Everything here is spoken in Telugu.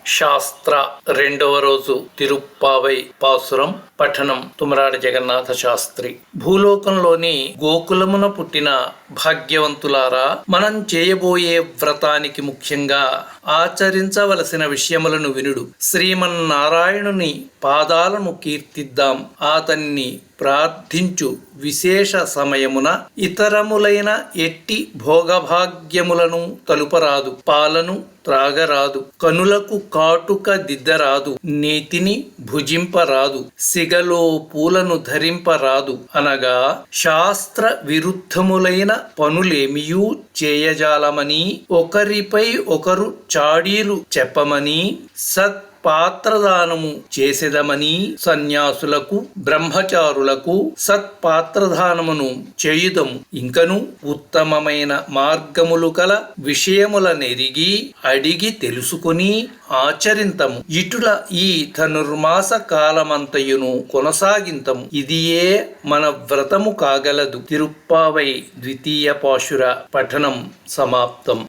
శాస్త్ర రెండవ రోజు తిరుప్పావై పాసురం పఠనం తుమరాడ జగన్నాథ శాస్త్రి. భూలోకంలోని గోకులమున పుట్టిన భాగ్యవంతులారా, మనం చేయబోయే వ్రతానికి ముఖ్యంగా ఆచరించవలసిన విషయములను వినుడు. శ్రీమన్నారాయణుని పాదాలను కీర్తిద్దాం. అతన్ని ప్రార్థించు విశేష సమయమున ఇతరములైన ఎట్టి భోగభాగ్యములను తలుపరాదు. పాలను త్రాగరాదు, కనులకు కాటుక దిద్దరాదు, నీతిని భుజింపరాదు, సిగలో పూలను ధరింపరాదు అనగా శాస్త్ర విరుద్ధములైన పనులేమియూ చేయజాలమని, ఒకరిపై ఒకరు చాడీలు చెప్పమని, పాత్రదానము చేసేదమని, సన్యాసులకు బ్రహ్మచారులకు సత్పాత్రదానమును చేయుదము. ఇంకను ఉత్తమమైన మార్గములు కల విషయములనెరిగి అడిగి తెలుసుకుని ఆచరింతము. ఇటుల ఈ ధనుర్మాస కాలమంతయును కొనసాగింతము. ఇదియే మన వ్రతము కాగలదు. తిరుప్పావై ద్వితీయ పాశుర పఠనం సమాప్తం.